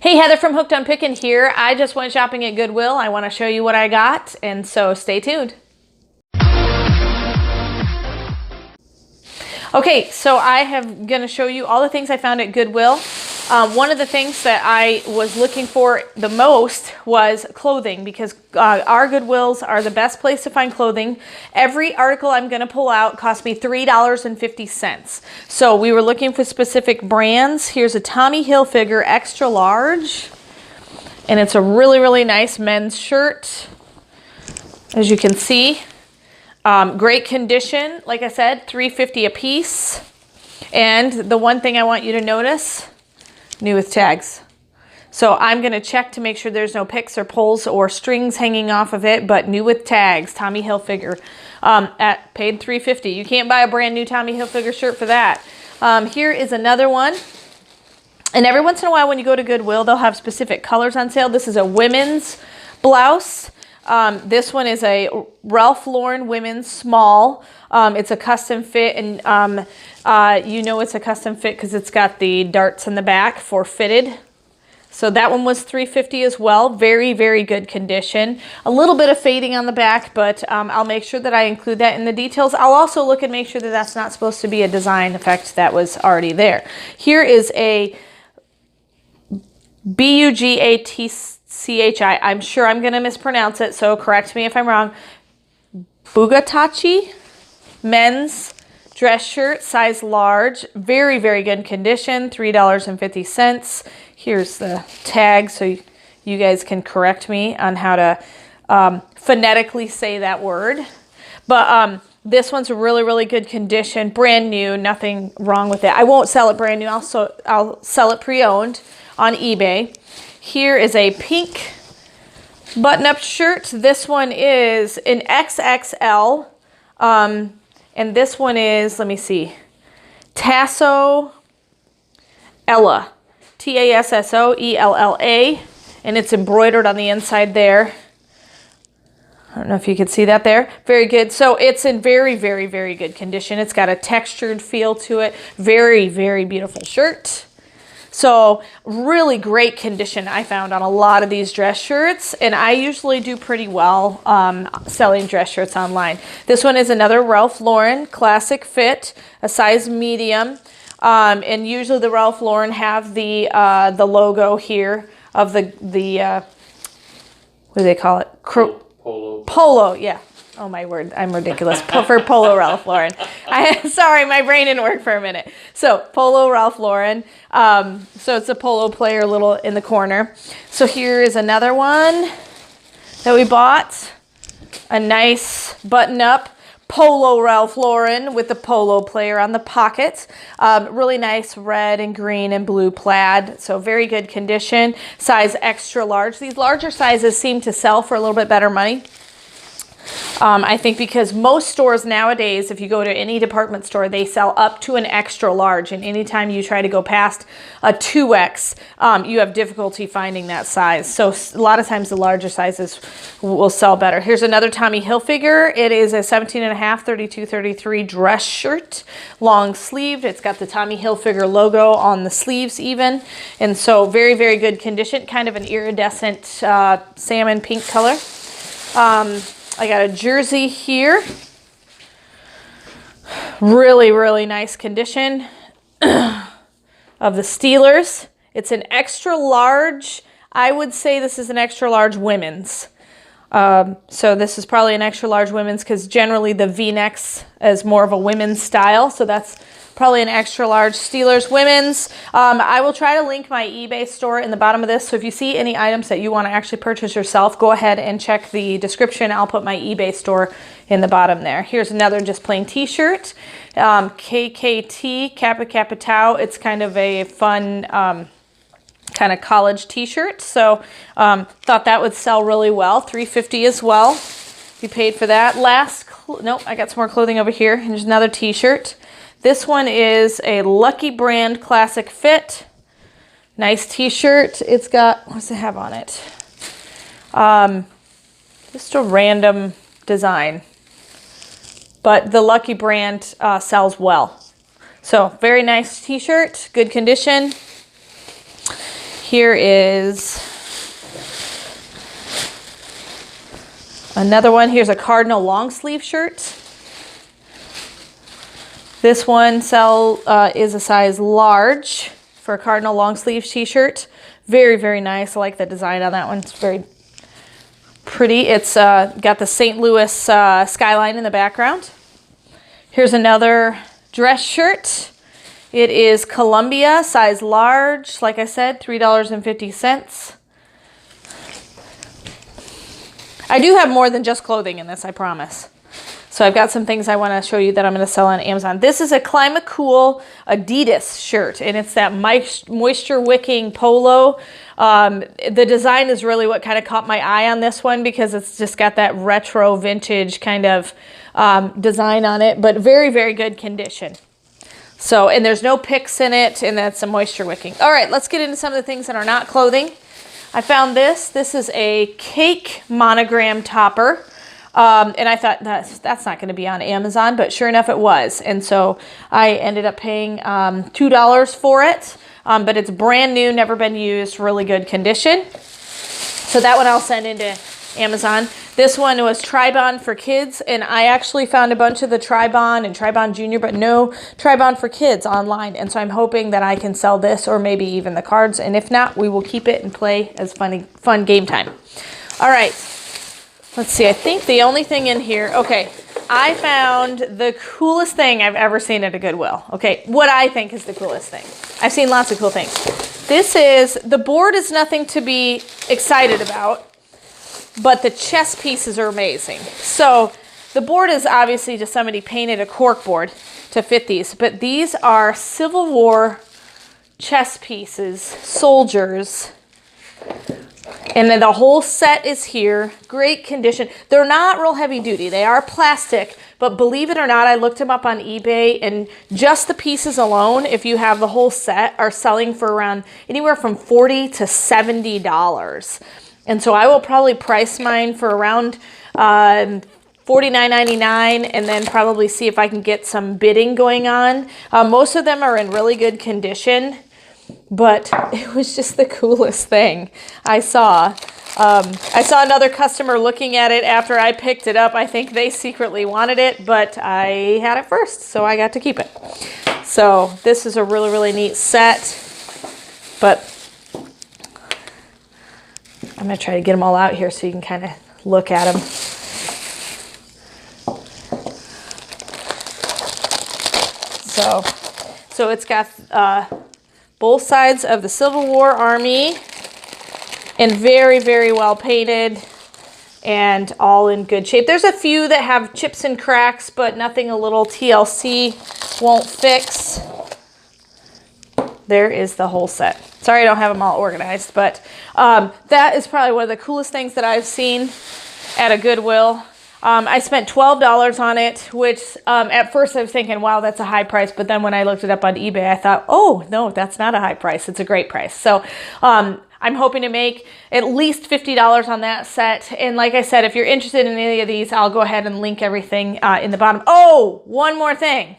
Hey, Heather from Hooked on Pickin here. I just went shopping at Goodwill. I want to show you what I got, and so stay tuned. Okay, so I am going to show you all the things I found at Goodwill. One of the things that I was looking for the most was clothing, because our Goodwills are the best place to find clothing. Every article I'm going to pull out cost me $3.50. So we were looking for specific brands. Here's a Tommy Hilfiger extra large, and it's a really, really nice men's shirt, as you can see. Great condition, like I said, $3.50 a piece. And the one thing I want you to notice, new with tags. So I'm going to check to make sure there's no picks or pulls or strings hanging off of it, but new with tags, Tommy Hilfiger, at paid $3.50. You can't buy a brand new Tommy Hilfiger shirt for that. Here is another one. And every once in a while when you go to Goodwill, they'll have specific colors on sale. This is a women's blouse. This one is a Ralph Lauren women's small. It's a custom fit, and you know it's a custom fit because it's got the darts in the back for fitted. So that one was $3.50 as well. Very, very good condition. A little bit of fading on the back, but I'll make sure that I include that in the details. I'll also look and make sure that that's not supposed to be a design effect that was already there. Here is a Bugatti. I'm sure I'm going to mispronounce it, so correct me if I'm wrong. Bugatti men's dress shirt, size large. Very, very good condition, $3.50. Here's the tag, so you guys can correct me on how to phonetically say that word. But this one's a really, really good condition, brand new, nothing wrong with it. I won't sell it brand new. I'll sell it pre-owned on eBay. Here is a pink button-up shirt. This one is an XXL. And this one is, let me see, Tasso Ella. Tassoella. And it's embroidered on the inside there. I don't know if you can see that there. Very good. So it's in very, very, very good condition. It's got a textured feel to it. Very, very beautiful shirt. So really great condition I found on a lot of these dress shirts, and I usually do pretty well selling dress shirts online. This one is another Ralph Lauren classic fit, a size medium, and usually the Ralph Lauren have the logo here of the what do they call it? Polo. Polo, yeah. Oh my word, I'm ridiculous. For Polo Ralph Lauren. Sorry, my brain didn't work for a minute. So Polo Ralph Lauren. So it's a polo player little in the corner. So here is another one that we bought. A nice button-up Polo Ralph Lauren with the polo player on the pocket. Really nice red and green and blue plaid. So very good condition. Size extra large. These larger sizes seem to sell for a little bit better money. I think because most stores nowadays, if you go to any department store, they sell up to an extra large. And anytime you try to go past a 2X, you have difficulty finding that size. So a lot of times the larger sizes will sell better. Here's another Tommy Hilfiger. It is a 17.5, 32-33 dress shirt, long sleeved. It's got the Tommy Hilfiger logo on the sleeves even. And so very, very good condition. Kind of an iridescent salmon pink color. I got a jersey here. Really, really nice condition of the Steelers. It's an extra large. I would say this is an extra large women's. So this is probably an extra large women's because generally the V-necks is more of a women's style. So that's probably an extra large Steelers women's. I will try to link my eBay store in the bottom of this. So if you see any items that you want to actually purchase yourself, go ahead and check the description. I'll put my eBay store in the bottom there. Here's another just plain t-shirt. KKT, Kappa Kappa Tau. It's kind of a fun kind of college t-shirt. So thought that would sell really well. $3.50 as well. We paid for that. Nope, I got some more clothing over here. Here's another t-shirt. This one is a Lucky Brand classic fit. Nice t-shirt. It's got, what does it have on it? Just a random design. But the Lucky Brand sells well. So very nice t-shirt, good condition. Here is another one. Here's a Cardinal long sleeve shirt. This one is a size large for a Cardinal long sleeve t-shirt. Very, very nice. I like the design on that one. It's very pretty. It's got the St. Louis skyline in the background. Here's another dress shirt. It is Columbia, size large. Like I said, $3.50. I do have more than just clothing in this, I promise. So I've got some things I want to show you that I'm going to sell on Amazon. This is a Climate Cool Adidas shirt, and it's that moisture wicking polo. The design is really what kind of caught my eye on this one because it's just got that retro vintage kind of design on it, but very, very good condition. So, and there's no picks in it, and that's a moisture wicking. All right, let's get into some of the things that are not clothing. I found this. This is a cake monogram topper. And I thought that's not going to be on Amazon, but sure enough it was. And so I ended up paying $2 for it, but it's brand new, never been used, really good condition. So that one I'll send into Amazon. This one was Tri-Bond for kids, and I actually found a bunch of the Tri-Bond and Tri-Bond Junior, but no Tri-Bond for kids online. And so I'm hoping that I can sell this or maybe even the cards. And if not, we will keep it and play as fun game time. All right. Let's see, I think the only thing in here, okay, I found the coolest thing I've ever seen at a Goodwill. Okay, what I think is the coolest thing. I've seen lots of cool things. The board is nothing to be excited about, but the chess pieces are amazing. So the board is obviously just somebody painted a cork board to fit these, but these are Civil War chess pieces, soldiers. And then the whole set is here. Great condition. They're not real heavy duty. They are plastic, but believe it or not, I looked them up on eBay, and just the pieces alone, if you have the whole set, are selling for around anywhere from $40 to $70. And so I will probably price mine for around $49.99, and then probably see if I can get some bidding going on. Most of them are in really good condition. But it was just the coolest thing I saw. I saw another customer looking at it after I picked it up. I think they secretly wanted it, but I had it first, so I got to keep it. So this is a really, really neat set. But I'm going to try to get them all out here so you can kind of look at them. So it's got both sides of the Civil War Army, and very, very well painted and all in good shape. There's a few that have chips and cracks, but nothing a little TLC won't fix. There is the whole set. Sorry I don't have them all organized, but that is probably one of the coolest things that I've seen at a Goodwill. I spent $12 on it, which at first I was thinking, wow, that's a high price. But then when I looked it up on eBay, I thought, oh, no, that's not a high price. It's a great price. So I'm hoping to make at least $50 on that set. And like I said, if you're interested in any of these, I'll go ahead and link everything in the bottom. Oh, one more thing.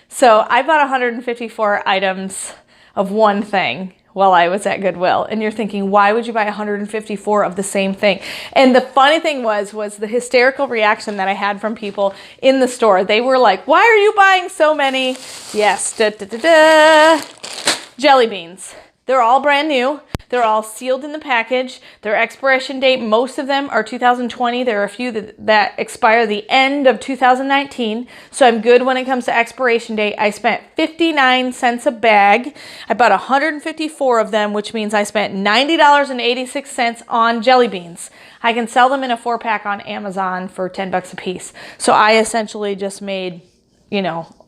So I bought 154 items of one thing while I was at Goodwill. And you're thinking, why would you buy 154 of the same thing? And the funny thing was the hysterical reaction that I had from people in the store. They were like, why are you buying so many? Yes, jelly beans. They're all brand new. They're all sealed in the package. Their expiration date, most of them are 2020. There are a few that expire the end of 2019. So I'm good when it comes to expiration date. I spent 59 cents a bag. I bought 154 of them, which means I spent $90.86 on jelly beans. I can sell them in a 4-pack on Amazon for 10 bucks a piece. So I essentially just made,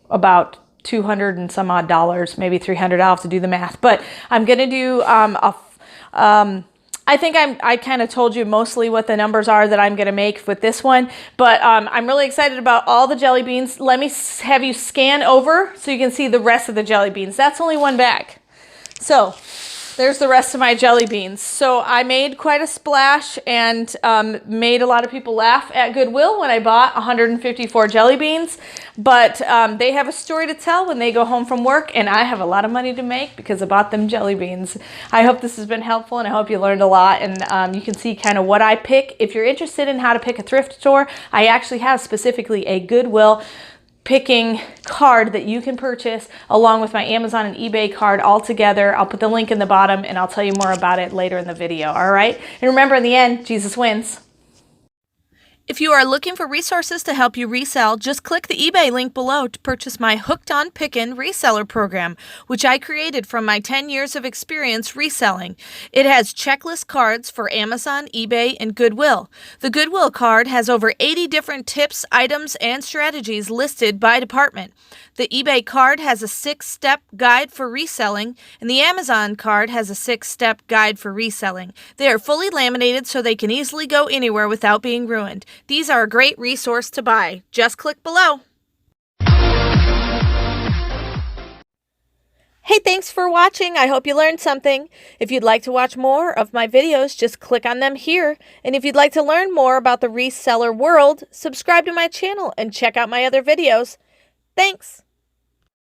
about $200 and some odd dollars, maybe $300. I'll have to do the math, but I'm going to do I think I kind of told you mostly what the numbers are that I'm going to make with this one, but I'm really excited about all the jelly beans. Let me have you scan over so you can see the rest of the jelly beans. That's only one bag. So There's the rest of my jelly beans. So I made quite a splash and made a lot of people laugh at Goodwill when I bought 154 jelly beans. But they have a story to tell when they go home from work, and I have a lot of money to make because I bought them jelly beans. I hope this has been helpful, and I hope you learned a lot, and you can see kind of what I pick. If you're interested in how to pick a thrift store, I actually have specifically a Goodwill picking card that you can purchase along with my Amazon and eBay card all together. I'll put the link in the bottom and I'll tell you more about it later in the video. All right. And remember, in the end, Jesus wins. If you are looking for resources to help you resell, just click the eBay link below to purchase my Hooked on Pickin Reseller program, which I created from my 10 years of experience reselling. It has checklist cards for Amazon, eBay, and Goodwill. The Goodwill card has over 80 different tips, items, and strategies listed by department. The eBay card has a 6-step guide for reselling, and the Amazon card has a 6-step guide for reselling. They are fully laminated so they can easily go anywhere without being ruined. These are a great resource to buy. Just click below. Hey, thanks for watching. I hope you learned something. If you'd like to watch more of my videos, just click on them here. And if you'd like to learn more about the reseller world, subscribe to my channel and check out my other videos. Thanks.